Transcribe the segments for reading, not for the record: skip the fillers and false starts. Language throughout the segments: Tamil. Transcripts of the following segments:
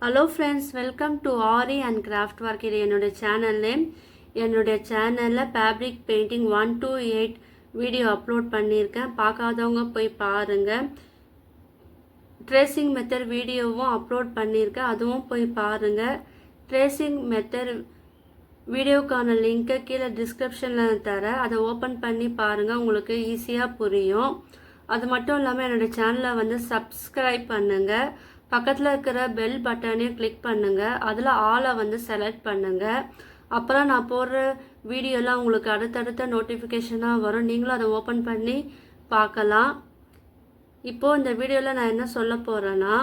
Hello friends, welcome to Ari and Craft Work. இது என்னுடைய சேனல் நேம். என்னுடைய சேனலில் fabric painting 1 to 8 video upload பண்ணியிருக்கேன். பார்க்காதவங்க போய் பாருங்கள். ட்ரேசிங் மெத்தட் வீடியோவும் அப்லோட் பண்ணியிருக்கேன், அதுவும் போய் பாருங்கள். ட்ரேசிங் மெத்தட் வீடியோக்கான லிங்க்கை கீழே டிஸ்கிரிப்ஷனில் தரேன், அதை ஓப்பன் பண்ணி பாருங்கள், உங்களுக்கு ஈஸியாக புரியும். அது மட்டும் இல்லாமல் என்னுடைய சேனலை வந்து சப்ஸ்கிரைப் பண்ணுங்கள். பக்கத்தில் இருக்கிற பெல் பட்டனையும் கிளிக் பண்ணுங்கள், அதில் ஆலை வந்து செலக்ட் பண்ணுங்கள். அப்புறம் நான் போடுற வீடியோலாம் உங்களுக்கு அடுத்தடுத்த நோட்டிஃபிகேஷனாக வரும், நீங்களும் அதை ஓப்பன் பண்ணி பார்க்கலாம். இப்போது இந்த வீடியோவில் நான் என்ன சொல்ல போகிறேன்னா,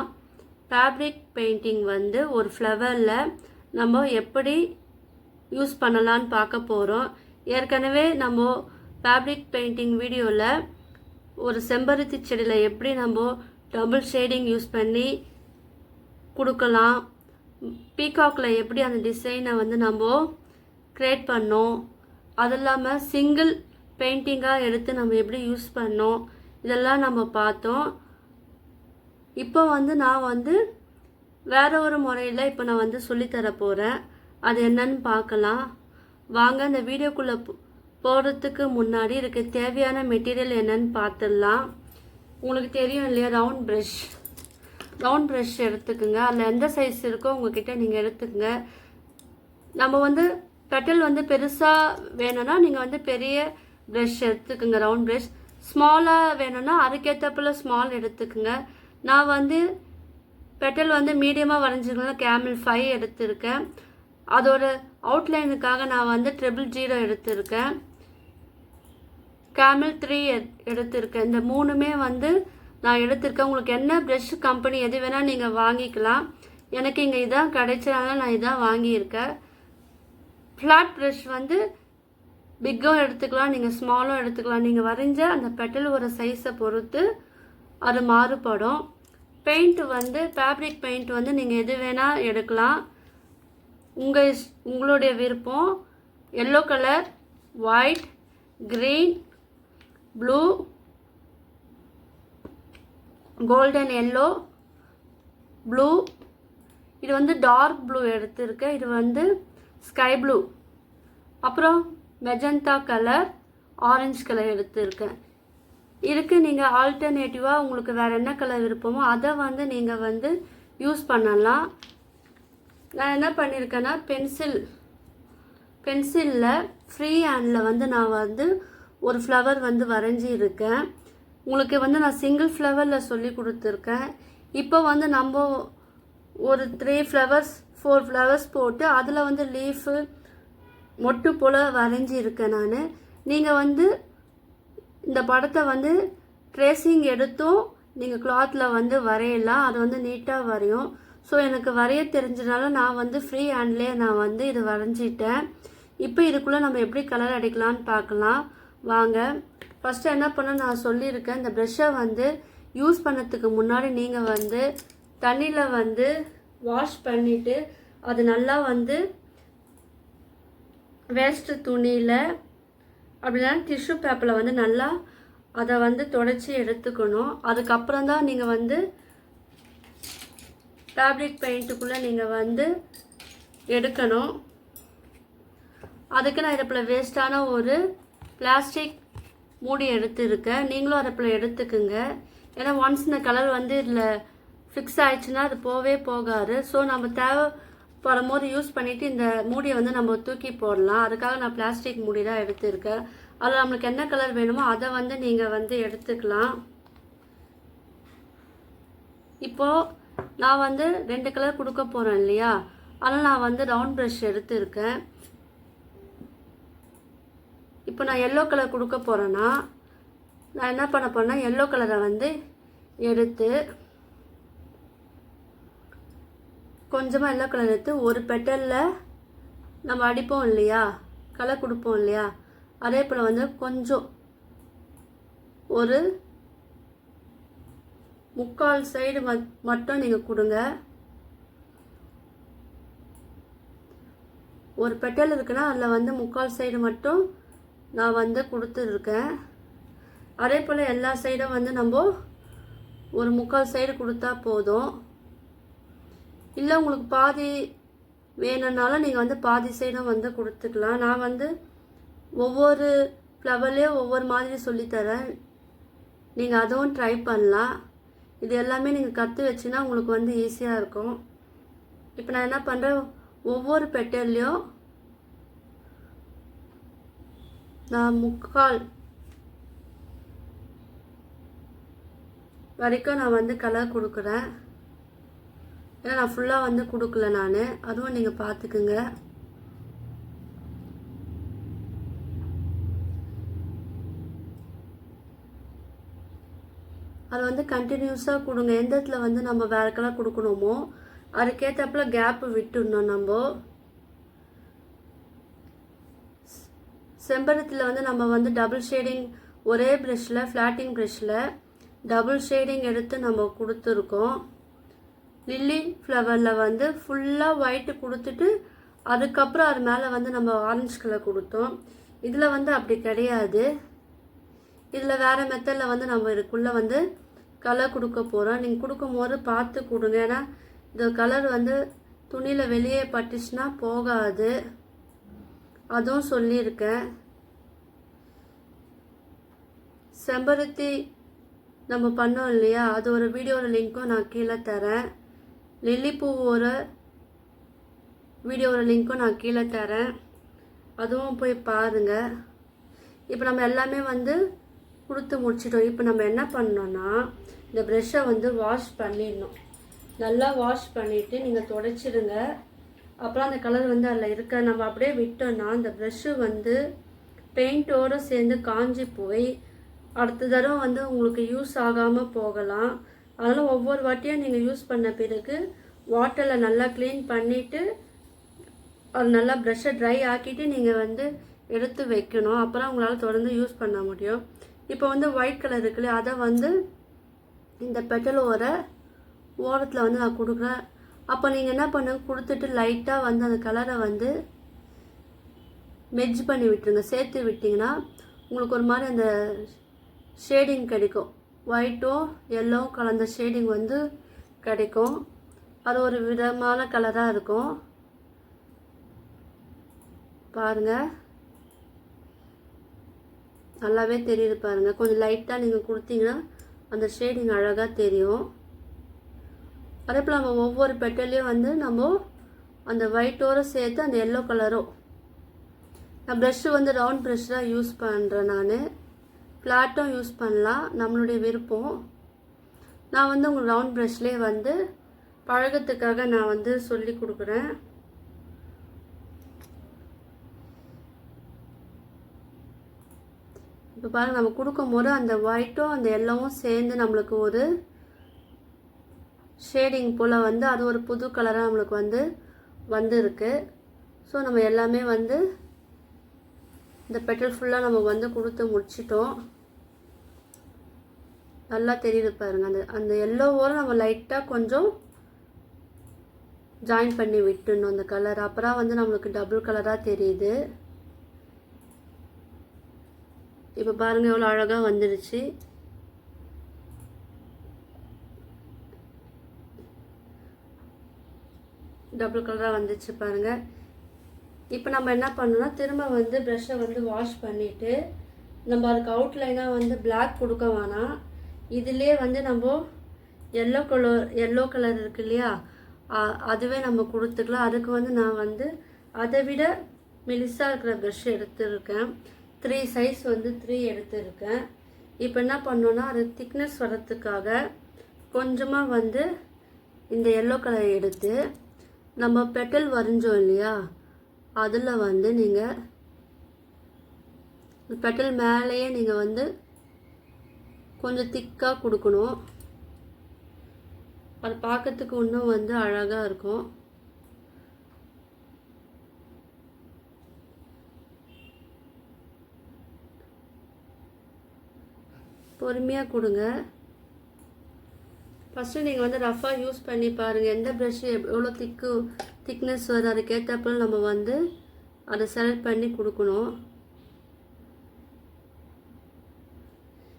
ஃபேப்ரிக் பெயிண்டிங் வந்து ஒரு ஃப்ளவரில் நம்ம எப்படி யூஸ் பண்ணலான்னு பார்க்க போகிறோம். ஏற்கனவே நம்ம ஃபேப்ரிக் பெயிண்டிங் வீடியோவில் ஒரு செம்பருத்தி செடியில் எப்படி நம்ம டபுள் ஷேடிங் யூஸ் பண்ணி கொடுக்கலாம், பீகாக்கில் எப்படி அந்த டிசைனை வந்து நம்ம க்ரியேட் பண்ணோம், அது இல்லாமல் சிங்கிள் பெயிண்டிங்காக எடுத்து நம்ம எப்படி யூஸ் பண்ணோம், இதெல்லாம் நம்ம பார்த்தோம். இப்போ வந்து நான் வந்து வேறு ஒரு முறையில் இப்போ நான் வந்து சொல்லித்தர போகிறேன். அது என்னன்னு பார்க்கலாம் வாங்க. இந்த வீடியோக்குள்ளே போகிறதுக்கு முன்னாடி இருக்க தேவையான மெட்டீரியல் என்னன்னு பார்த்துடலாம். உங்களுக்கு தெரியும் இல்லையா, ரவுண்ட் ப்ரஷ் எடுத்துக்குங்க. அதில் எந்த சைஸ் இருக்கோ உங்ககிட்ட நீங்கள் எடுத்துக்கங்க. நம்ம வந்து பெட்டல் வந்து பெருசாக வேணும்னா நீங்கள் வந்து பெரிய ப்ரஷ் எடுத்துக்குங்க, ரவுண்ட் ப்ரஷ். ஸ்மாலாக வேணும்னா அதுக்கேற்றப்பில் ஸ்மால் எடுத்துக்குங்க. நான் வந்து பெட்டல் வந்து மீடியமாக வரைஞ்சிருக்கேன், கேமல் 5 எடுத்திருக்கேன். அதோட அவுட்லைனுக்காக நான் வந்து 000 எடுத்திருக்கேன், கேமல் 3 எடுத்திருக்கேன். இந்த மூணுமே வந்து நான் எடுத்திருக்கேன். உங்களுக்கு என்ன ப்ரஷ் கம்பெனி எது வேணால் நீங்கள் வாங்கிக்கலாம். எனக்கு இங்கே இதான் கிடைச்சதுனால நான் இதான் வாங்கியிருக்கேன். ஃப்ளாட் ப்ரஷ் வந்து பிக்கும் எடுத்துக்கலாம், நீங்கள் ஸ்மாலும் எடுத்துக்கலாம். நீங்கள் வரைஞ்ச அந்த பெட்டல் ஒரு சைஸை பொறுத்து அது மாறுபடும். பெயிண்ட் வந்து ஃபேப்ரிக் பெயிண்ட் வந்து நீங்கள் எது வேணால் எடுக்கலாம், உங்களுடைய விருப்பம். Yellow colour, white, green, blue, golden yellow, blue, இது வந்து டார்க் ப்ளூ எடுத்திருக்கேன், இது வந்து ஸ்கை ப்ளூ, அப்புறம் மெஜந்தா கலர், ஆரஞ்சு கலர் எடுத்திருக்கேன். இதுக்கு நீங்கள் ஆல்டர்னேட்டிவாக உங்களுக்கு வேறு என்ன கலர் விருப்பமோ அதை வந்து நீங்கள் வந்து யூஸ் பண்ணலாம். நான் என்ன பண்ணியிருக்கேன்னா பென்சிலில் ஃப்ரீ ஹேண்டில் வந்து நான் வந்து ஒரு ஃப்ளவர் வந்து வரைஞ்சிருக்கேன். உங்களுக்கு வந்து நான் சிங்கிள் ஃப்ளவரில் சொல்லி கொடுத்துருக்கேன். இப்போ வந்து நம்ம ஒரு 3 ஃப்ளவர்ஸ் 4 ஃப்ளவர்ஸ் போட்டு அதில் வந்து லீஃபு மொட்டு போல் வரைஞ்சிருக்கேன் நான். நீங்கள் வந்து இந்த படத்தை வந்து ட்ரேசிங் எடுத்தும் நீங்கள் கிளாத்தில் வந்து வரையலாம், அது வந்து நீட்டாக வரையும். ஸோ எனக்கு வரைய தெரிஞ்சதுனால நான் வந்து ஃப்ரீ ஹேண்ட்லேயே நான் வந்து இது வரைஞ்சிட்டேன். இப்போ இதுக்குள்ளே நம்ம எப்படி கலர் அடிக்கலான்னு பார்க்கலாம் வாங்க. ஃபஸ்ட்டு என்ன பண்ண நான் சொல்லியிருக்கேன், இந்த ப்ரெஷ்ஷை வந்து யூஸ் பண்ணதுக்கு முன்னாடி நீங்கள் வந்து தண்ணியில் வந்து வாஷ் பண்ணிவிட்டு அது நல்லா வந்து வேஸ்ட்டு துணியில் அப்படின்னா டிஷ்யூ பேப்பரில் வந்து நல்லா அதை வந்து துடைச்சி எடுத்துக்கணும். அதுக்கப்புறம் தான் நீங்கள் வந்து ஃபேப்ரிக் பெயிண்ட்டுக்குள்ளே நீங்கள் வந்து எடுக்கணும். அதுக்கு நான் இதில் வேஸ்ட்டான ஒரு பிளாஸ்டிக் மூடி எடுத்துருக்கேன், நீங்களும் அதை எடுத்துக்குங்க. ஏன்னா ஒன்ஸ் இந்த கலர் வந்து இதில் ஃபிக்ஸ் ஆயிடுச்சுன்னா அது போகாது. ஸோ நம்ம தேவைப்படும் போது யூஸ் பண்ணிவிட்டு இந்த மூடியை வந்து நம்ம தூக்கி போடலாம். அதுக்காக நான் பிளாஸ்டிக் மூடி தான் எடுத்துருக்கேன். அதில் நம்மளுக்கு என்ன கலர் வேணுமோ அதை வந்து நீங்கள் வந்து எடுத்துக்கலாம். இப்போது நான் வந்து 2 கலர் கொடுக்க போகிறேன் இல்லையா, அதனால் நான் வந்து ரவுண்ட் ப்ரஷ் எடுத்துருக்கேன். இப்போ நான் எல்லோ கலர் கொடுக்க போகிறேன்னா நான் என்ன பண்ண போறேன்னா, எல்லோ கலரை வந்து எடுத்து கொஞ்சமாக எல்லோ கலர் எடுத்து ஒரு பெட்டலில் நம்ம அடிப்போம் இல்லையா, கலர் கொடுப்போம் இல்லையா, அதே போல் வந்து கொஞ்சம் ஒரு 3/4 சைடு மட்டும் நீங்கள் கொடுங்க. ஒரு பெட்டல் இருக்குன்னா அதில் வந்து 3/4 சைடு மட்டும் நான் வந்து கொடுத்துருக்கேன். அதே போல் எல்லா சைடும் வந்து நம்ம ஒரு 3/4 சைடு கொடுத்தா போதும். இல்லை உங்களுக்கு பாதி வேணும்னாலும் நீங்கள் வந்து பாதி சைடும் வந்து கொடுத்துக்கலாம். நான் வந்து ஒவ்வொரு ஃப்ளவர்லேயும் ஒவ்வொரு மாதிரி சொல்லித்தரேன், நீங்கள் அதுவும் ட்ரை பண்ணலாம். இது எல்லாமே நீங்கள் கற்று வச்சுன்னா உங்களுக்கு வந்து ஈஸியாக இருக்கும். இப்போ நான் என்ன பண்ணுறேன், ஒவ்வொரு பெட்டல்லையும் நான் 3/4 வரைக்கும் நான் வந்து கலர் கொடுக்குறேன். ஏன்னா நான் ஃபுல்லாக வந்து கொடுக்கல நான், அதுவும் நீங்கள் பார்த்துக்குங்க. அது வந்து கண்டினியூஸாக கொடுங்க. எந்த இடத்துல வந்து நம்ம வேறு கலர் கொடுக்கணுமோ அதுக்கேற்றப்பல கேப்பு விட்டுடணும். நம்ம செம்பருத்தியில் வந்து நம்ம வந்து டபுள் ஷேடிங் ஒரே ப்ரெஷ்ஷில் ஃப்ளாட்டிங் ப்ரெஷ்ஷில் டபுள் ஷேடிங் எடுத்து நம்ம கொடுத்துருக்கோம். லில்லி ஃப்ளவரில் வந்து ஃபுல்லாக ஒயிட்டு கொடுத்துட்டு அதுக்கப்புறம் அது மேலே வந்து நம்ம ஆரஞ்சு கலர் கொடுத்தோம். இதில் வந்து அப்படி கிடையாது. இதில் வேறு மெத்தடில் வந்து நம்ம இதுக்குள்ளே வந்து கலர் கொடுக்க போகிறோம். நீங்கள் கொடுக்கும்போது பார்த்து கொடுங்க, ஏன்னா இந்த கலர் வந்து துணியில் வெளியே பட்டுச்சுன்னா போகாது, அதுவும் சொல்லியிருக்கேன். செம்பருத்தி நம்ம பண்ணோம் இல்லையா, அது ஒரு வீடியோட லிங்க்கும் நான் கீழே தரேன். லில்லி பூவோட வீடியோட லிங்க்கும் நான் கீழே தரேன், அதுவும் போய் பாருங்கள். இப்போ நம்ம எல்லாமே வந்து கொடுத்து முடிச்சிட்டோம். இப்போ நம்ம என்ன பண்ணோன்னா இந்த ப்ரெஷ்ஷை வந்து வாஷ் பண்ணிடணும். நல்லா வாஷ் பண்ணிவிட்டு நீங்கள் துடைச்சிடுங்க. அப்புறம் அந்த கலர் வந்து அதில் இருக்க நம்ம அப்படியே விட்டோன்னா இந்த ப்ரெஷ்ஷு வந்து பெயிண்டோடு சேர்ந்து காஞ்சி போய் அடுத்த தடவை வந்து உங்களுக்கு யூஸ் ஆகாமல் போகலாம். அதனால் ஒவ்வொரு வாட்டியும் நீங்கள் யூஸ் பண்ண பிறகு வாட்டரில் நல்லா க்ளீன் பண்ணிவிட்டு அது நல்லா ப்ரெஷ்ஷை ட்ரை ஆக்கிட்டு நீங்கள் வந்து எடுத்து வைக்கணும். அப்புறம் உங்களால் தொடர்ந்து யூஸ் பண்ண முடியும். இப்போ வந்து ஒயிட் கலர் இருக்குல்ல, அதை வந்து இந்த பெட்டலோட ஓரத்தில் வந்து நான் கொடுக்குறேன். அப்போ நீங்கள் என்ன பண்ணுங்க, கொடுத்துட்டு லைட்டாக வந்து அந்த கலரை வந்து மெர்ஜ் பண்ணி விட்டுருங்க. சேர்த்து விட்டிங்கன்னா உங்களுக்கு ஒரு மாதிரி அந்த ஷேடிங் கிடைக்கும். ஒயிட்டும் எல்லோவும் கலந்த ஷேடிங் வந்து கிடைக்கும். அது ஒரு விதமான கலராக இருக்கும். பாருங்கள், நல்லாவே தெரியுது பாருங்கள். கொஞ்சம் லைட்டாக நீங்கள் கொடுத்தீங்கன்னா அந்த ஷேடிங் அழகாக தெரியும். அதே போல் நம்ம ஒவ்வொரு பெட்டல்லையும் வந்து நம்ம அந்த ஒயிட்டோடு சேர்த்து அந்த எல்லோ கலரும், நான் ப்ரெஷ்ஷு வந்து ரவுண்ட் ப்ரெஷ் தான் யூஸ் பண்ணுறேன். நான் ஃப்ளாட்டும் யூஸ் பண்ணலாம், நம்மளுடைய விருப்பம். நான் வந்து உங்களுக்கு ரவுண்ட் ப்ரெஷ்லேயே வந்து பழகத்துக்காக நான் வந்து சொல்லி கொடுக்குறேன். இப்போ பாருங்கள், நம்ம கொடுக்கும்போது அந்த ஒயிட்டும் அந்த எல்லோவும் சேர்ந்து நம்மளுக்கு ஒரு ஷேடிங் போல் வந்து அது ஒரு புது கலராக நம்மளுக்கு வந்து வந்துருக்கு. ஸோ நம்ம எல்லாமே வந்து இந்த பெட்டல் ஃபுல்லாக நம்ம வந்து கொடுத்து முடிச்சிட்டோம். நல்லா தெரியுது பாருங்கள். அந்த எல்லோவோட நம்ம லைட்டாக கொஞ்சம் ஜாயின் பண்ணி விட்டுடணும் அந்த கலர். அப்புறம் வந்து நம்மளுக்கு டபுள் கலராக தெரியுது. இப்போ பாருங்கள் எவ்வளோ அழகாக வந்துடுச்சு. டபுள் கலராக வந்துச்சு பாருங்கள். இப்போ நம்ம என்ன பண்ணணும்னா திரும்ப வந்து ப்ரெஷ்ஷை வந்து வாஷ் பண்ணிவிட்டு நம்ம அதுக்கு அவுட்லைனாக வந்து பிளாக் கொடுக்க வேணாம். இதிலே வந்து நம்ம எல்லோ கலர் இருக்கு இல்லையா, அதுவே நம்ம கொடுத்துக்கலாம். அதுக்கு வந்து நான் வந்து அதை விட மெலிசாக இருக்கிற ப்ரெஷ் எடுத்துருக்கேன். 3 சைஸ் வந்து 3 எடுத்துருக்கேன். இப்போ என்ன பண்ணோன்னா அது திக்னஸ் வரத்துக்காக கொஞ்சமாக வந்து இந்த எல்லோ கலர் எடுத்து நம்ம பெட்டல் வரைஞ்சோம் இல்லையா, அதில் வந்து நீங்கள் பெட்டல் மேலேயே நீங்கள் வந்து கொஞ்சம் திக்காக கொடுக்கணும். அது பார்க்கறதுக்கு இன்னும் வந்து அழகாக இருக்கும். பொறுமையாக கொடுங்க. ஃபஸ்ட்டு நீங்கள் வந்து ரஃபாக யூஸ் பண்ணி பாருங்கள். எந்த ப்ரெஷ்ஷு எவ்வளோ திக்னஸ் வருது அதுக்கேற்றப்பல நம்ம வந்து அதை செலக்ட் பண்ணி கொடுக்கணும்.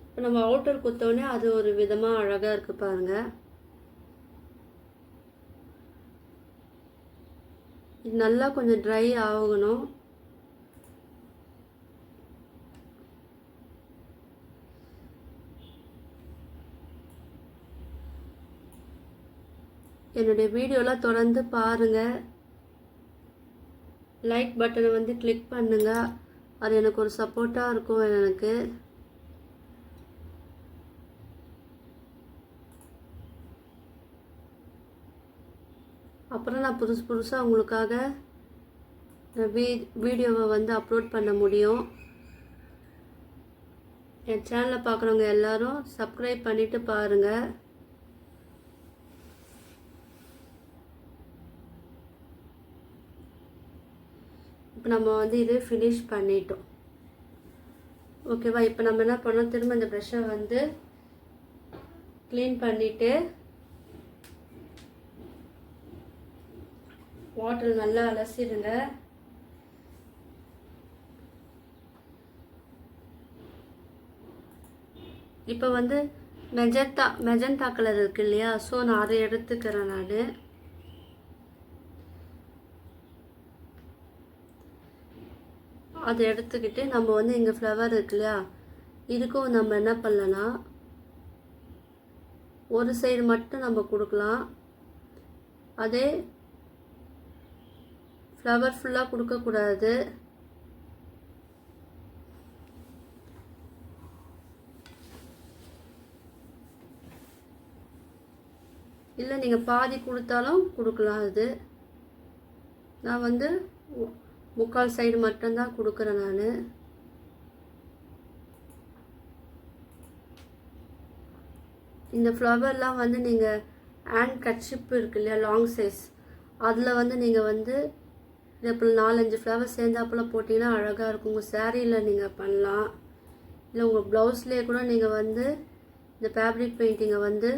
இப்போ நம்ம அவுட்டர் குத்தோடனே அது ஒரு விதமாக அழகாக இருக்குது பாருங்கள். இது நல்லா கொஞ்சம் ட்ரை ஆகணும். என்னுடைய வீடியோலாம் தொடர்ந்து பாருங்கள். லைக் பட்டனை வந்து கிளிக் பண்ணுங்கள். அது எனக்கு ஒரு சப்போர்ட்டாக இருக்கும் எனக்கு. அப்புறம் நான் புதுசாக உங்களுக்காக வீடியோவை வந்து அப்லோட் பண்ண முடியும். என் சேனலை பார்க்குறவங்க எல்லாரும் சப்ஸ்கிரைப் பண்ணிவிட்டு பாருங்கள். இப்போ நம்ம வந்து இது ஃபினிஷ் பண்ணிட்டோம். ஓகேவா? இப்போ நம்ம என்ன பண்ணோம், திரும்ப இந்த ப்ரஷ்ஷை வந்து க்ளீன் பண்ணிவிட்டு வாட்டர் நல்லா அலசிடுங்க. இப்போ வந்து மெஜந்தா கலர் இருக்கு இல்லையா, ஸோ நான் அதை எடுத்துக்கிறேன். நான் அதை எடுத்துக்கிட்டு நம்ம வந்து இங்கே ஃப்ளவர் இருக்கு இல்லையா, இதுக்கும் நம்ம என்ன பண்ணலன்னா ஒரு சைடு மட்டும் நம்ம கொடுக்கலாம். அதே ஃப்ளவர் ஃபுல்லாக கொடுக்கக்கூடாது. இல்லை நீங்கள் பாதி கொடுத்தாலும் கொடுக்கலாம். அது நான் வந்து 3/4 சைடு மட்டும்தான் கொடுக்குறேன். நான் இந்த ஃப்ளவர்லாம் வந்து நீங்கள் ஹேண்ட் கட்ஷிப் இருக்கு இல்லையா, லாங் சைஸ், அதில் வந்து நீங்கள் வந்து இப்போ 4-5 ஃப்ளவர் சேர்ந்தாப்புல போட்டிங்கன்னா அழகாக இருக்கும். உங்கள் சேரீயில் நீங்கள் பண்ணலாம். இல்லை உங்கள் ப்ளவுஸ்லேயே கூட நீங்கள் வந்து இந்த ஃபேப்ரிக் பெயிண்டிங்கை வந்து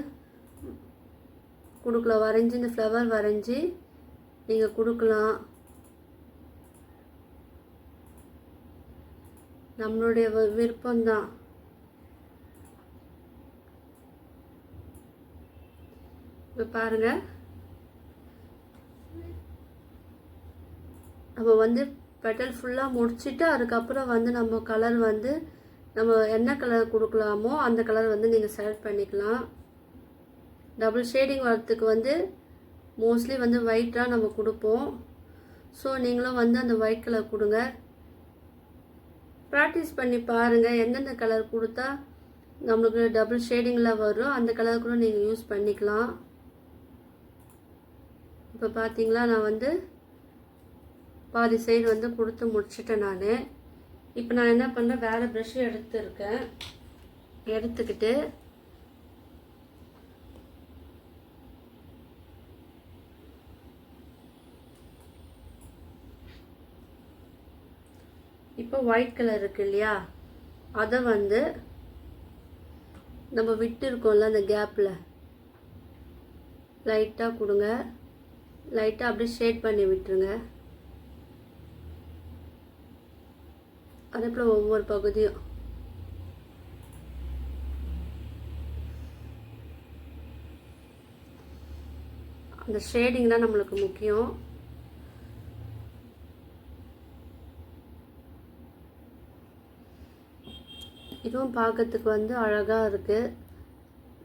கொடுக்கலாம். வரைஞ்சி இந்த ஃப்ளவர் வரைஞ்சி நீங்கள் கொடுக்கலாம். நம்மளுடைய விருப்பம்தான். இப்போ பாருங்கள், நம்ம வந்து பெட்டல் ஃபுல்லாக முடிச்சுட்டு அதுக்கப்புறம் வந்து நம்ம கலர் வந்து நம்ம என்ன கலர் கொடுக்கலாமோ அந்த கலர் வந்து நீங்கள் செலக்ட் பண்ணிக்கலாம். டபுள் ஷேடிங் வரத்துக்கு வந்து மோஸ்ட்லி வந்து ஒயிட்டாக நம்ம கொடுப்போம். ஸோ நீங்களும் வந்து அந்த ஒயிட் கலர் கொடுங்க. ப்ராக்டிஸ் பண்ணி பாருங்கள். எந்தெந்த கலர் கொடுத்தா நம்மளுக்கு டபுள் ஷேடிங்கில் வரும் அந்த கலர் கூட நீங்கள் யூஸ் பண்ணிக்கலாம். இப்போ பார்த்தீங்களா, நான் வந்து பாதி சைடு வந்து கொடுத்து முடிச்சிட்டேன். நான் இப்போ நான் என்ன பண்ணுறேன், வேறு ப்ரஷ்ஷு எடுத்துருக்கேன். எடுத்துக்கிட்டு இப்போ ஒயிட் கலர் இருக்கு இல்லையா, அதை வந்து நம்ம விட்டு இருக்கோம்ல அந்த கேப்பில் லைட்டாக கொடுங்க. லைட்டாக அப்படியே ஷேட் பண்ணி விட்டுருங்க. அதே போல் ஒவ்வொரு பகுதியும் அந்த ஷேடிங் தான் நம்மளுக்கு முக்கியம். இதுவும் பார்க்கறதுக்கு வந்து அழகாக இருக்குது.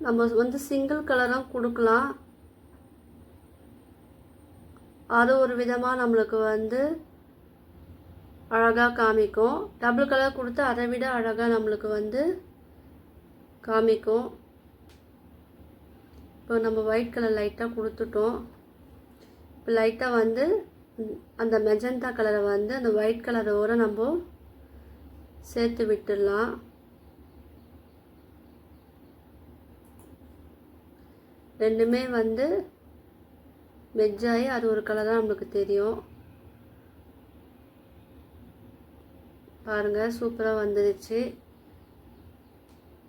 நம்ம வந்து சிங்கிள் கலராக கொடுக்கலாம். அது ஒரு விதமாக நம்மளுக்கு வந்து அழகாக காமிக்கும். டபுள் கலர் கொடுத்து அதை விட அழகாக நம்மளுக்கு வந்து காமிக்கும். இப்போ நம்ம ஒயிட் கலர் லைட்டாக கொடுத்துட்டோம். இப்போ லைட்டாக வந்து அந்த மெஜந்தா கலரை வந்து அந்த ஒயிட் கலரோடு நம்ம சேர்த்து விட்டுடலாம். ரெண்டுமே வந்து மெஜ்ஜாகி அது ஒரு கலராக நம்மளுக்கு தெரியும். பாருங்கள், சூப்பராக வந்துடுச்சு.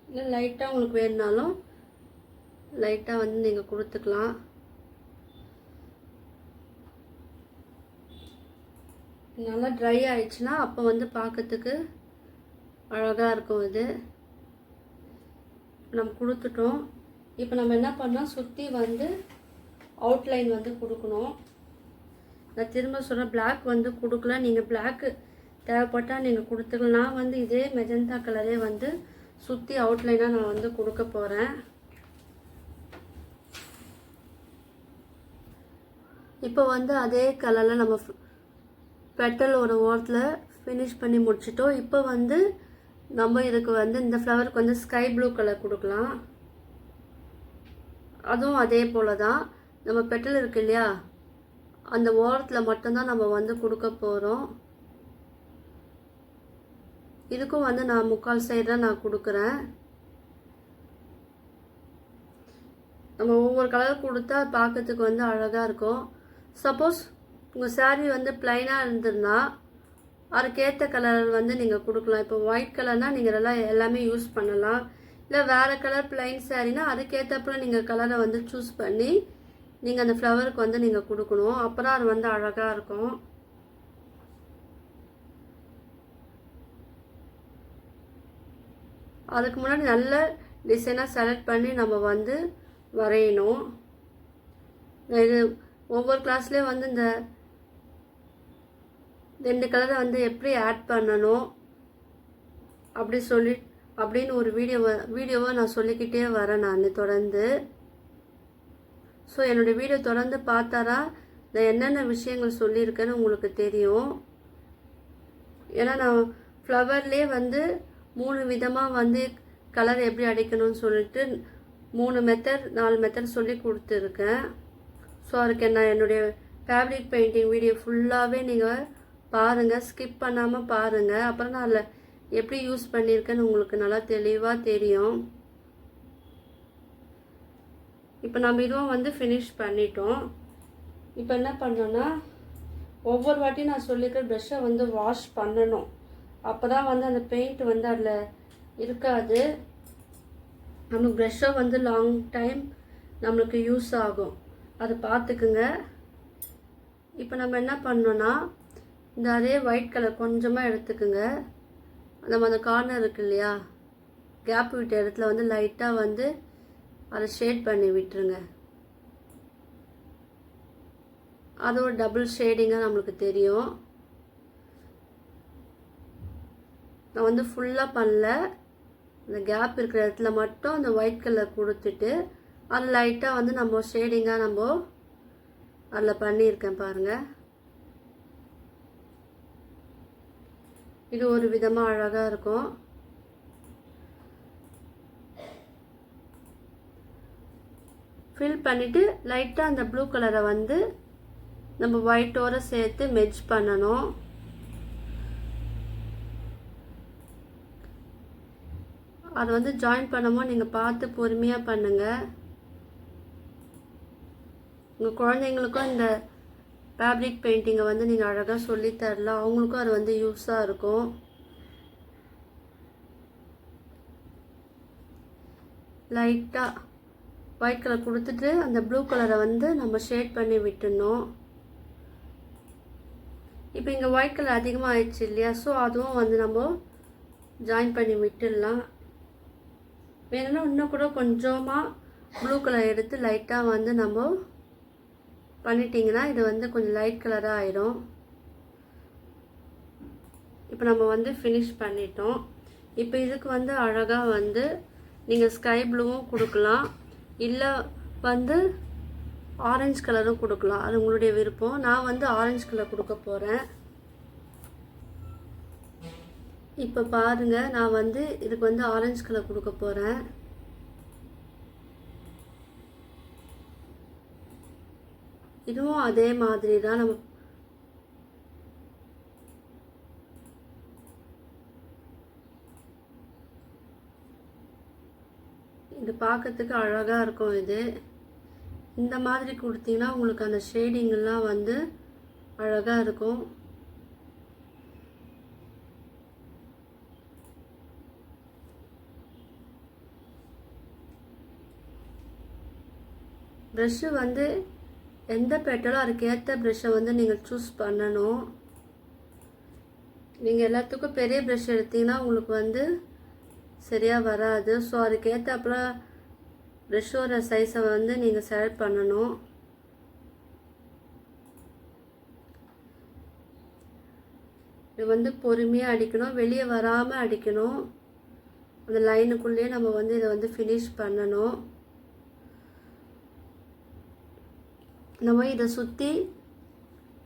இல்லை லைட்டாக உங்களுக்கு வேணுனாலும் லைட்டாக வந்து நீங்கள் கொடுத்துக்கலாம். நல்லா ட்ரை ஆயிடுச்சுன்னா அப்போ வந்து பார்க்கறதுக்கு அழகாக இருக்கும். இது நம்ம கொடுத்துட்டோம். இப்போ நம்ம என்ன பண்ணோம், சுற்றி வந்து அவுட்லைன் வந்து கொடுக்கணும். நான் திரும்ப சொல்கிறேன், பிளாக் வந்து கொடுக்கல. நீங்கள் பிளாக்கு தேவைப்பட்டால் நீங்கள் கொடுத்துக்கலாம். நான் வந்து இதே மெஜந்தா கலரே வந்து சுற்றி அவுட்லைனாக நான் வந்து கொடுக்க போகிறேன். இப்போ வந்து அதே கலரில் நம்ம பெட்டல் ஒரு ஓரத்தில் ஃபினிஷ் பண்ணி முடிச்சிட்டோம். இப்போ வந்து நம்ம இதுக்கு வந்து இந்த ஃப்ளவருக்கு வந்து ஸ்கை ப்ளூ கலர் கொடுக்கலாம். அதுவும் அதே போல் தான். நம்ம பெட்டல் இருக்கு இல்லையா, அந்த ஓரத்தில் மட்டும்தான் நம்ம வந்து கொடுக்க போகிறோம். இதுக்கும் வந்து நான் 3/4 சைடு தான் நான் கொடுக்குறேன். நம்ம ஒவ்வொரு கலர் கொடுத்தா பார்க்கறதுக்கு வந்து அழகாக இருக்கும். சப்போஸ் உங்கள் saree வந்து பிளைனாக இருந்ததுன்னா அதுக்கேற்ற கலர் வந்து நீங்கள் கொடுக்கலாம். இப்போ ஒயிட் கலர்னால் நீங்கள் எல்லாமே யூஸ் பண்ணலாம். இல்லை வேறு கலர் பிளைன் சாரீனா அதுக்கேற்றப்பல நீங்கள் கலரை வந்து சூஸ் பண்ணி நீங்கள் அந்த ஃப்ளவருக்கு வந்து நீங்கள் கொடுக்கணும். அப்போ தான் அது வந்து அழகாக இருக்கும். அதுக்கு முன்னாடி நல்ல டிசைனாக செலக்ட் பண்ணி நம்ம வந்து வரையணும். இது ஒவ்வொரு கிளாஸ்லேயும் வந்து இந்த 2 கலரை வந்து எப்படி ஆட் பண்ணணும் அப்படின்னு ஒரு வீடியோவை நான் சொல்லிக்கிட்டே வரேன் நான் தொடர்ந்து. ஸோ என்னுடைய வீடியோ தொடர்ந்து பார்த்தாரா நான் என்னென்ன விஷயங்கள் சொல்லியிருக்கேன்னு உங்களுக்கு தெரியும். ஏன்னா நான் ஃப்ளவர்லேயே வந்து 3 விதமாக வந்து கலர் எப்படி அடிக்கணும்னு சொல்லிட்டு 3 மெத்தட் 4 மெத்தட் சொல்லி கொடுத்துருக்கேன். ஸோ அதுக்கு நான் என்னுடைய ஃபேப்ரிக் பெயிண்டிங் வீடியோ ஃபுல்லாகவே நீங்கள் பாருங்கள், ஸ்கிப் பண்ணாமல் பாருங்கள். அப்புறம் நான் அதில் எப்படி யூஸ் பண்ணியிருக்கேன்னு உங்களுக்கு நல்லா தெளிவாக தெரியும். இப்போ நம்ம இதுவும் வந்து ஃபினிஷ் பண்ணிட்டோம். இப்போ என்ன பண்ணோன்னா, ஒவ்வொரு வாட்டியும் நான் சொல்லியிருக்கிற ப்ரெஷ்ஷை வந்து வாஷ் பண்ணணும். அப்போ தான் வந்து அந்த பெயிண்ட் வந்து அதில் இருக்காது. நம்மளுக்கு ப்ரெஷ்ஷை வந்து லாங் டைம் நம்மளுக்கு யூஸ் ஆகும். அதை பார்த்துக்குங்க. இப்போ நம்ம என்ன பண்ணோன்னா, இந்த அதே ஒயிட் கலர் கொஞ்சமாக எடுத்துக்குங்க. நம்ம அந்த கார்னர் இருக்கு இல்லையா, கேப் விட்ட இடத்துல வந்து லைட்டாக வந்து அதை ஷேட் பண்ணி விட்டுருங்க. அது ஒரு டபுள் ஷேடிங்காக நம்மளுக்கு தெரியும். நான் வந்து ஃபுல்லாக பண்ணல, அந்த கேப் இருக்கிற இடத்துல மட்டும் அந்த ஒயிட் கலர் கொடுத்துட்டு அது லைட்டாக வந்து நம்ம ஷேடிங்காக நம்ம அதில் பண்ணியிருக்கேன் பாருங்கள். இது ஒரு விதமாக அழகாக இருக்கும். ஃபில் பண்ணிவிட்டு லைட்டாக அந்த ப்ளூ கலரை வந்து நம்ம ஒயிட்டோடு சேர்த்து மெர்ஜ் பண்ணணும். அதை வந்து ஜாயின் பண்ணும்போது நீங்கள் பார்த்து பொறுமையாக பண்ணுங்கள். உங்கள் குழந்தைங்களுக்கும் இந்த ஃபேப்ரிக் பெயிண்டிங்கை வந்து நீங்கள் அழகாக சொல்லித்தரலாம். அவங்களுக்கும் அது வந்து யூஸாக இருக்கும். லைட்டாக ஒயிட் கலர் கொடுத்துட்டு அந்த ப்ளூ கலரை வந்து நம்ம ஷேட் பண்ணி விட்டுடணும். இப்போ இங்கே ஒயிட் கலர் அதிகமாக ஆயிடுச்சு இல்லையா, ஸோ அதுவும் வந்து நம்ம ஜாயின் பண்ணி விட்டுடலாம். வேணும்னா இன்னும் கூட கொஞ்சமாக ப்ளூ கலர் எடுத்து லைட்டாக வந்து நம்ம பண்ணிட்டீங்கன்னா இது வந்து கொஞ்சம் லைட் கலராக ஆயிடும். இப்போ நம்ம வந்து ஃபினிஷ் பண்ணிட்டோம். இப்போ இதுக்கு வந்து அழகாக வந்து நீங்கள் ஸ்கை ப்ளூவும் கொடுக்கலாம், இல்லை வந்து ஆரஞ்சு கலரும் கொடுக்கலாம். அது உங்களுடைய விருப்பம். நான் வந்து ஆரஞ்சு கலர் கொடுக்க போகிறேன். இப்போ பாருங்கள், நான் வந்து இதுக்கு வந்து ஆரஞ்சு கலர் கொடுக்க போகிறேன். இதுவும் அதே மாதிரி தான். நம்ம இது பார்க்கறதுக்கு அழகாக இருக்கும். இது இந்த மாதிரி கொடுத்தீங்கன்னா உங்களுக்கு அந்த ஷேடிங்கெல்லாம் வந்து அழகாக இருக்கும். ப்ரெஷ்ஷு வந்து எந்த பெட்டலோ அதுக்கேற்ற ப்ரெஷ்ஷை வந்து நீங்கள் சூஸ் பண்ணணும். நீங்கள் எல்லாத்துக்கும் பெரிய ப்ரெஷ் எடுத்தீங்கன்னா உங்களுக்கு வந்து சரியாக வராது. ஸோ அதுக்கேற்றப்பல ப்ரெஷ்ஷோட சைஸை வந்து நீங்கள் செலக்ட் பண்ணணும். இது வந்து பொறுமையாக அடிக்கணும், வெளியே வராமல் அடிக்கணும். அந்த லைனுக்குள்ளேயே நம்ம வந்து இதை வந்து ஃபினிஷ் பண்ணணும். நம்ம இதை சுற்றி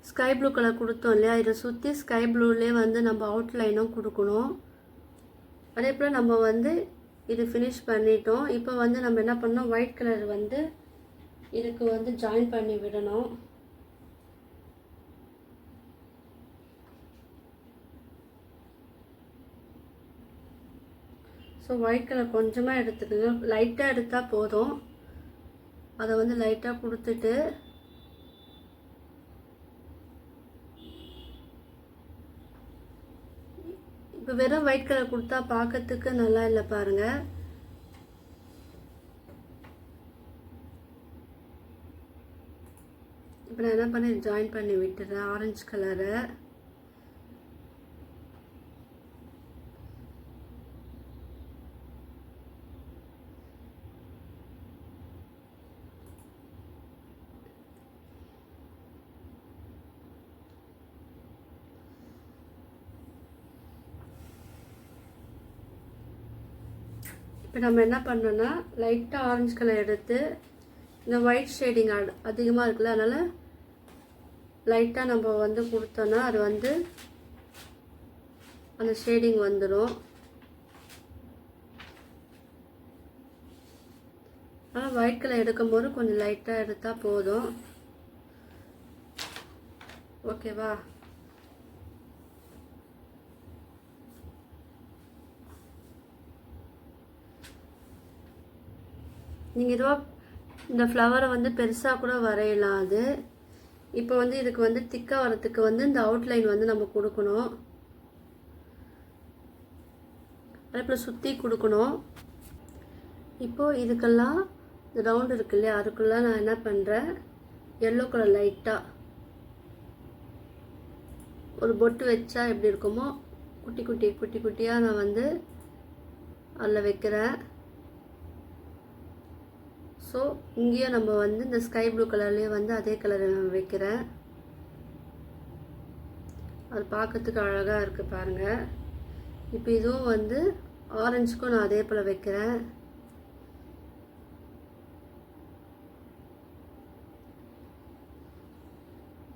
ஸ்கை ப்ளூ கலர் கொடுத்தோம் இல்லையா, இதை சுற்றி ஸ்கை ப்ளூலேயே வந்து நம்ம அவுட்லைனும் கொடுக்கணும். அதே போல் நம்ம வந்து இது ஃபினிஷ் பண்ணிட்டோம். இப்போ வந்து நம்ம என்ன பண்ணோம், ஒயிட் கலர் வந்து இதுக்கு வந்து ஜாயின் பண்ணி விடணும். ஸோ ஒயிட் கலர் கொஞ்சமாக எடுத்துக்கோங்க, லைட்டாக எடுத்தால் போதும். அதை வந்து லைட்டாக கொடுத்துட்டு இப்போ வெறும் ஒயிட் கலர் கொடுத்தா பார்க்கறதுக்கு நல்லா இல்லை பாருங்கள். இப்போ நான் என்ன பண்ணி ஜாயின் பண்ணி விட்டுறேன் ஆரஞ்சு கலரை. இப்போ நம்ம என்ன பண்ணோன்னா லைட்டாக ஆரஞ்சு கலர் எடுத்து இந்த ஒயிட் ஷேடிங் அதிகமாக இருக்குல்ல, அதனால் லைட்டாக நம்ம வந்து கொடுத்தோன்னா அது வந்து அந்த ஷேடிங் வந்துடும். ஆனால் ஒயிட் கலர் எடுக்கும்போது கொஞ்சம் லைட்டாக எடுத்தால் போதும். ஓகேவா? நீங்கள் இதுவாக இந்த ஃப்ளவரை வந்து பெருசாக கூட வரையலாம். அது இப்போ வந்து இதுக்கு வந்து திக்காக வரத்துக்கு வந்து இந்த அவுட்லைன் வந்து நம்ம கொடுக்கணும். அதே போல் சுற்றி கொடுக்கணும். இப்போது இதுக்கெல்லாம் இந்த ரவுண்டு இருக்கு இல்லையா, அதுக்குள்ளே நான் என்ன பண்ணுறேன், எல்லோ கலர் லைட்டாக ஒரு பொட்டு வச்சா எப்படி இருக்குமோ குட்டி குட்டியாக நான் வந்து அதில் வைக்கிறேன். ஸோ இங்கேயும் நம்ம வந்து இந்த ஸ்கை ப்ளூ கலர்லேயே வந்து அதே கலரை நான் வைக்கிறேன். அது பார்க்கறதுக்கு அழகாக இருக்குது பாருங்கள். இப்போ இதுவும் வந்து ஆரஞ்சுக்கும் நான் அதே போல் வைக்கிறேன்.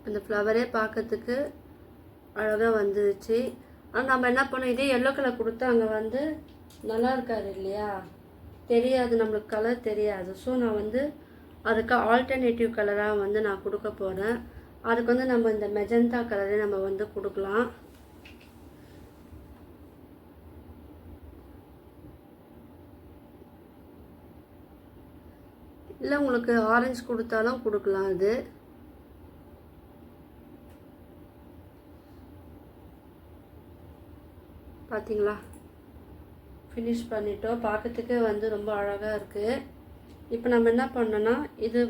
அந்த ஃப்ளவரே பார்க்கறதுக்கு அழகாக வந்துருச்சு. ஆனால் நம்ம என்ன பண்ணோம், இதே எல்லோ கலர் கொடுத்தா அங்கே வந்து நல்லா இருக்காது இல்லையா, தெரியாது, நம்மளுக்கு கலர் தெரியாது. ஸோ நான் வந்து அதுக்கு ஆல்டர்னேட்டிவ் கலராக வந்து நான் கொடுக்க போகிறேன். அதுக்கு வந்து நம்ம இந்த மெஜந்தா கலரே நம்ம வந்து கொடுக்கலாம். இல்லை உங்களுக்கு ஆரஞ்சு கொடுத்தாலும் கொடுக்கலாம். அது பார்த்தீங்களா, ஃபினிஷ் பண்ணிட்டோம். பார்க்கறதுக்கு வந்து ரொம்ப அழகாக இருக்குது. இப்போ நம்ம என்ன பண்ணோன்னா, இது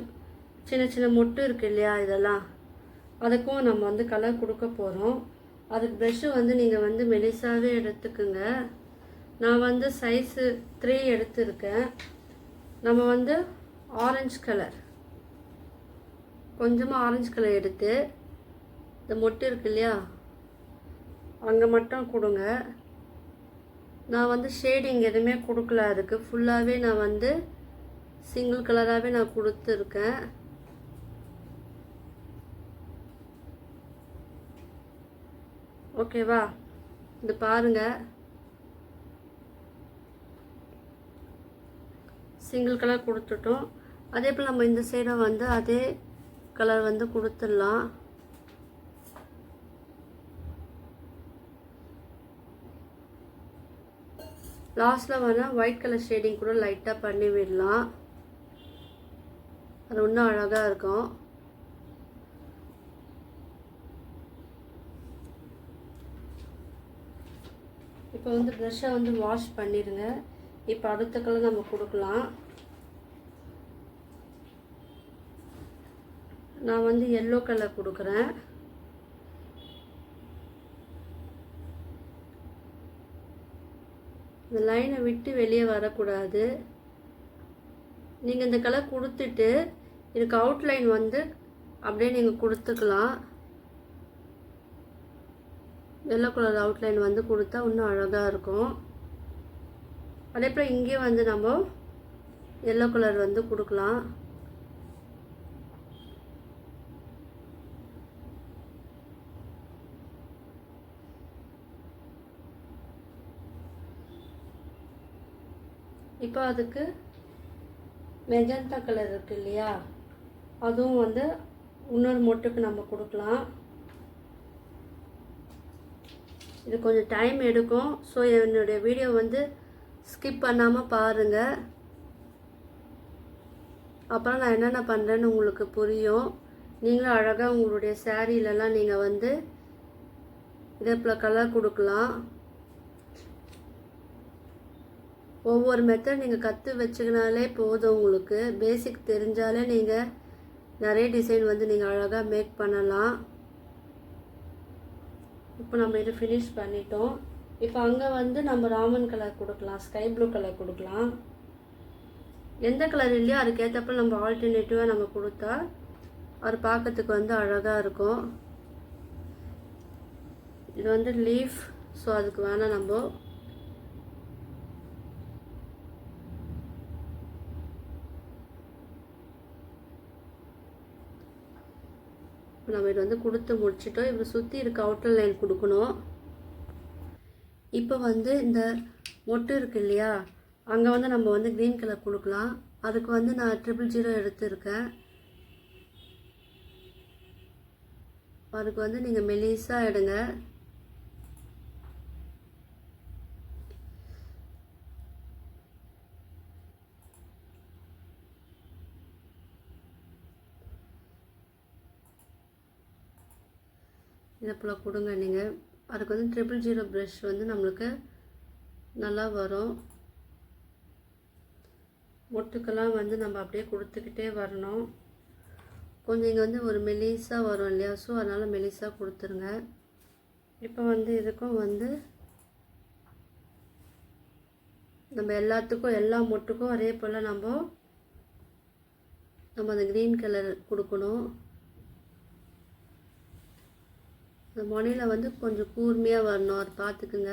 சின்ன சின்ன மொட்டு இருக்குது இல்லையா, இதெல்லாம் அதுக்கும் நம்ம வந்து கலர் கொடுக்க போகிறோம். அதுக்கு ப்ரெஷ்ஷு வந்து நீங்கள் வந்து மெலிசாகவே எடுத்துக்குங்க. நான் வந்து சைஸு 3 எடுத்துருக்கேன். நம்ம வந்து ஆரஞ்சு கலர் கொஞ்சமாக ஆரஞ்சு கலர் எடுத்து இந்த மொட்டு இருக்கு இல்லையா அங்கே மட்டும் கொடுங்க. நான் வந்து ஷேடிங் எதுவுமே கொடுக்கல, அதுக்கு ஃபுல்லாகவே நான் வந்து சிங்கிள் கலராகவே நான் கொடுத்துருக்கேன். ஓகேவா? இது பாருங்கள், சிங்கிள் கலர் கொடுத்துட்டோம். அதே போல் நம்ம இந்த சைடை வந்து அதே கலர் வந்து கொடுத்துடலாம். லாஸ்ட்டில் வேணால் ஒயிட் கலர் ஷேடிங் கூட லைட்டாக பண்ணி விடலாம், அது இன்னும் அழகாக இருக்கும். இப்போ வந்து ப்ரெஷ்ஷை வந்து வாஷ் பண்ணிடுங்க. இப்போ அடுத்த கலர் நம்ம கொடுக்கலாம். நான் வந்து எல்லோ கலர் கொடுக்குறேன். இந்த லைனை விட்டு வெளியே வரக்கூடாது. நீங்கள் இந்த கலர் கொடுத்துட்டு இதுக்கு அவுட்லைன் வந்து அப்படியே நீங்கள் கொடுத்துக்கலாம். எல்லோ கலர் அவுட்லைன் வந்து கொடுத்தா இன்னும் அழகாக இருக்கும். அதே போல் இங்கேயும் வந்து நம்ம எல்லோ கலர் வந்து கொடுக்கலாம். இப்போ அதுக்கு மெஜந்தா கலர் இருக்கு இல்லையா, அதுவும் வந்து இன்னொரு மொட்டுக்கு நம்ம கொடுக்கலாம். இது கொஞ்சம் டைம் எடுக்கும். ஸோ என்னுடைய வீடியோ வந்து ஸ்கிப் பண்ணாமல் பாருங்கள். அப்புறம் நான் என்னென்ன பண்ணுறேன்னு உங்களுக்கு புரியும். நீங்களும் அழகாக உங்களுடைய சாரீலலாம் நீங்கள் வந்து இதே போல் கலர் கொடுக்கலாம். ஒவ்வொரு மெத்தட் நீங்கள் கற்று வச்சுக்கினாலே போதும். உங்களுக்கு பேசிக் தெரிஞ்சாலே நீங்கள் நிறைய டிசைன் வந்து நீங்கள் அழகாக மேக் பண்ணலாம். இப்போ நம்ம இது ஃபினிஷ் பண்ணிட்டோம். இப்போ அங்கே வந்து நம்ம ராமன் கலர் கொடுக்கலாம், ஸ்கை ப்ளூ கலர் கொடுக்கலாம். எந்த கலர் இல்லையோ அதுக்கேற்றப்ப நம்ம ஆல்டர்னேட்டிவாக நம்ம கொடுத்தா அது பார்க்கறதுக்கு வந்து அழகாக இருக்கும். இது வந்து லீஃப், ஸோ அதுக்கு வேணால் நம்ம இது வந்து கொடுத்து முடிச்சிட்டோம். இப்போ சுற்றி இருக்க அவுட்டர் லைன் கொடுக்கணும். இப்போ வந்து இந்த மொட்டு இருக்கு இல்லையா, அங்கே வந்து நம்ம வந்து க்ரீன் கலர் கொடுக்கலாம். அதுக்கு வந்து நான் 000 எடுத்துருக்கேன். அதுக்கு வந்து நீங்கள் மெலிசாக எடுங்க. இதை போல் கொடுங்க நீங்கள். அதுக்கு வந்து 000 ப்ரஷ் வந்து நம்மளுக்கு நல்லா வரும். மொட்டுக்கெல்லாம் வந்து நம்ம அப்படியே கொடுத்துக்கிட்டே வரணும். கொஞ்சம் இங்கே வந்து ஒரு மெலிசாக வரும் இல்லையா, ஸோ அதனால் மெலிசாக கொடுத்துருங்க. இப்போ வந்து இதுக்கும் வந்து நம்ம எல்லாத்துக்கும் எல்லா மொட்டுக்கும் அதே போல் நம்ம அந்த க்ரீன் கலர் கொடுக்கணும். இந்த முனையில் வந்து கொஞ்சம் கூர்மையாக வரணும், அது பார்த்துக்குங்க.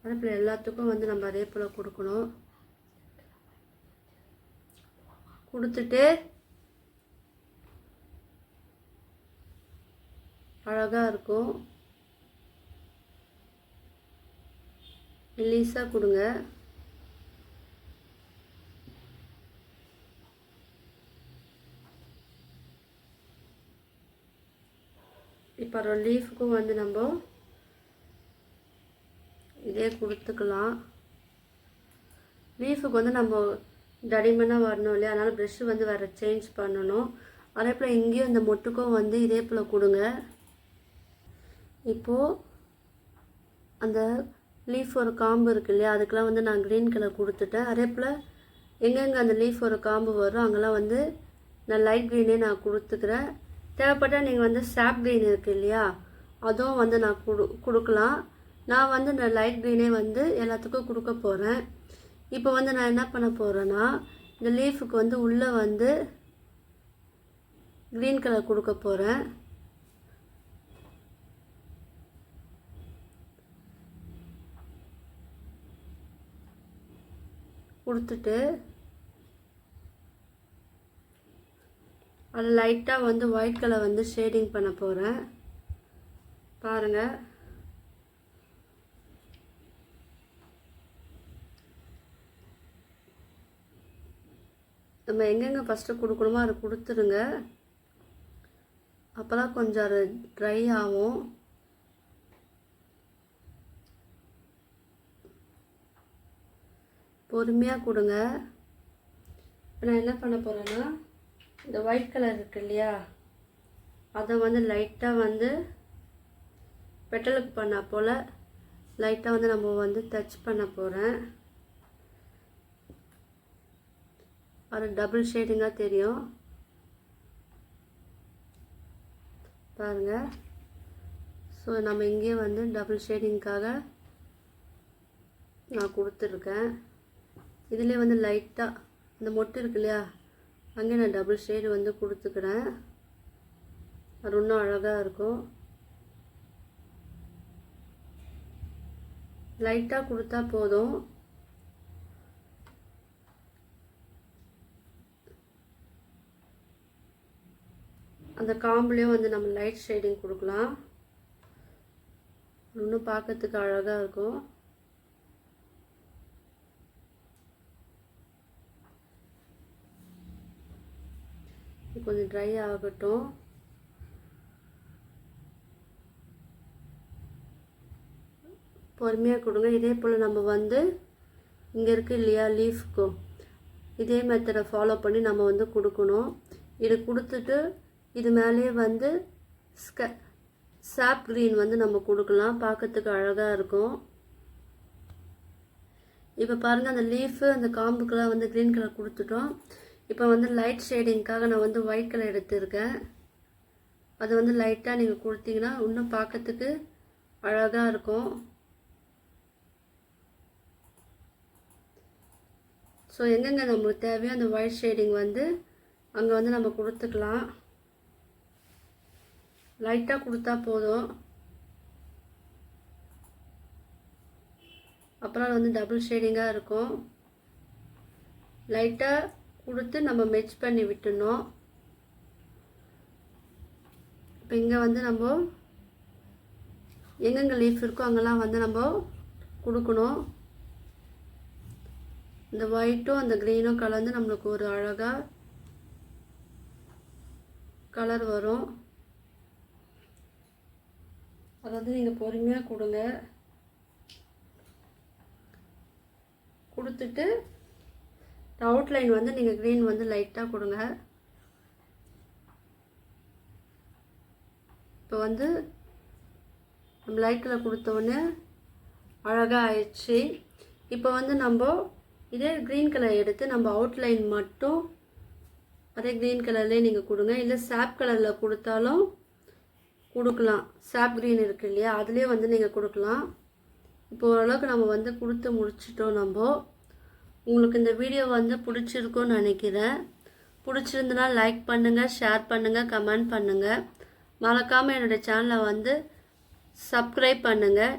அதே எல்லாத்துக்கும் வந்து நம்ம அதே போல் கொடுக்கணும். கொடுத்துட்டு அழகாக இருக்கும். மெல்லிசாக கொடுங்க. இப்போ ஒரு லீஃபுக்கும் வந்து நம்ம இதே கொடுத்துக்கலாம். லீஃபுக்கு வந்து நம்ம தடிமனாக வரணும் இல்லையா, அதனால் ப்ரெஷ்ஷு வந்து வேறு சேஞ்ச் பண்ணணும். அதே போல் இங்கேயும் இந்த மொட்டுக்கும் வந்து இதே போல் கொடுங்க. இப்போது அந்த லீஃப் ஒரு காம்பு இருக்கு இல்லையா, அதுக்கெலாம் வந்து நான் க்ரீன் கலர் கொடுத்துட்டேன். அதே போல் எங்கெங்கே அந்த லீஃப் ஒரு காம்பு வரும் அங்கெல்லாம் வந்து நான் லைட் க்ரீனே நான் கொடுத்துக்கிறேன். தேவைப்பட்டால் நீங்கள் வந்து சாப் க்ரீன் இருக்குது இல்லையா, அதுவும் வந்து நான் கொடுக்கலாம். நான் வந்து இந்த லைட் க்ரீனே வந்து எல்லாத்துக்கும் கொடுக்க போகிறேன். இப்போ வந்து நான் என்ன பண்ண போகிறேன்னா, இந்த லீஃபுக்கு வந்து உள்ளே வந்து க்ரீன் கலர் கொடுக்க போகிறேன். கொடுத்துட்டு அது லைட்டாக வந்து ஒயிட் கலர் வந்து ஷேடிங் பண்ண போகிறேன். பாருங்கள், நம்ம எங்கெங்கே ஃபஸ்ட்டு கொடுக்கணுமோ அதை கொடுத்துருங்க. அப்போ தான் கொஞ்சம் அது ட்ரை ஆகும். பொறுமையாக கொடுங்க. இப்போ நான் என்ன பண்ண போகிறேன்னா, இந்த ஒயிட் கலர் இருக்கு இல்லையா, அதை வந்து லைட்டாக வந்து பெட்டலுக்கு பண்ண போல் லைட்டாக வந்து நம்ம வந்து டச் பண்ண போகிறேன். அது டபுள் ஷேடிங்காக தெரியும் பாருங்கள். ஸோ நம்ம இங்கே வந்து டபுள் ஷேடிங்காக நான் கொடுத்துருக்கேன். இதிலே வந்து லைட்டாக இந்த மொட்டு இருக்கு இல்லையா, அங்கே நான் டபுள் ஷேடு வந்து கொடுத்துக்கிறேன். அது இன்னும் அழகாக இருக்கும். லைட்டாக கொடுத்தா போதும். அந்த காம்புலேயும் வந்து நம்ம லைட் ஷேடிங் கொடுக்கலாம். இன்னும் பார்க்கறதுக்கு அழகாக இருக்கும். கொஞ்சம் ட்ரை ஆகட்டும். பொறுமையாக கொடுங்க. இதே போல் நம்ம வந்து இங்கே இருக்குது இல்லையா லீஃப்க்கும், இதே மெத்தடை ஃபாலோ பண்ணி நம்ம வந்து கொடுக்கணும். இது கொடுத்துட்டு இது மேலேயே வந்து சாப் க்ரீன் வந்து நம்ம கொடுக்கலாம். பார்க்கறதுக்கு அழகாக இருக்கும். இப்போ பாருங்கள், அந்த லீஃபு அந்த காம்புக்கெல்லாம் வந்து க்ரீன் கலர் கொடுத்துட்டோம். இப்போ வந்து லைட் ஷேடிங்காக நான் வந்து ஒயிட் கலர் எடுத்துருக்கேன். அது வந்து லைட்டாக நீங்கள் கொடுத்தீங்கன்னா இன்னும் பார்க்கறதுக்கு அழகாக இருக்கும். ஸோ எங்கெங்கே நம்மளுக்கு தேவையோ அந்த ஒயிட் ஷேடிங் வந்து அங்கே வந்து நம்ம கொடுத்துக்கலாம். லைட்டாக கொடுத்தா போதும். அப்புறம் வந்து டபுள் ஷேடிங்காக இருக்கும். லைட்டாக கொடுத்து நம்ம மெச் பண்ணி விட்டுணும். இப்போ இங்கே வந்து நம்ம எங்கெங்கே லீஃப் இருக்கோ அங்கெல்லாம் வந்து நம்ம கொடுக்கணும். இந்த ஒயிட்டும் அந்த க்ரீனும் கலந்து நம்மளுக்கு ஒரு அழகாக கலர் வரும். அதை வந்து நீங்கள் பொறுமையாக கொடுங்க. கொடுத்துட்டு அவுட்லைன் வந்து நீங்கள் க்ரீன் வந்து லைட்டாக கொடுங்க. இப்போ வந்து நம்ம லைட் கலர் கொடுத்தோடனே அழகாக ஆயிடுச்சு. இப்போ வந்து நம்ம இதே க்ரீன் கலர் எடுத்து நம்ம அவுட்லைன் மட்டும் அதே க்ரீன் கலர்லேயே நீங்கள் கொடுங்க. இல்லை சாப் கலரில் கொடுத்தாலும் கொடுக்கலாம். சாப் க்ரீன் இருக்குது இல்லையா, அதுலேயே வந்து நீங்கள் கொடுக்கலாம். இப்போ ஓரளவுக்கு நம்ம வந்து கொடுத்து முடிச்சிட்டோம். நம்ம உங்களுக்கு இந்த வீடியோ வந்து பிடிச்சிருக்கும்னு நினைக்கிறேன். பிடிச்சிருந்தனா லைக் பண்ணுங்கள், ஷேர் பண்ணுங்கள், கமெண்ட் பண்ணுங்கள். மறக்காமல் என்னோடய சேனலை வந்து சப்ஸ்கிரைப் பண்ணுங்கள்.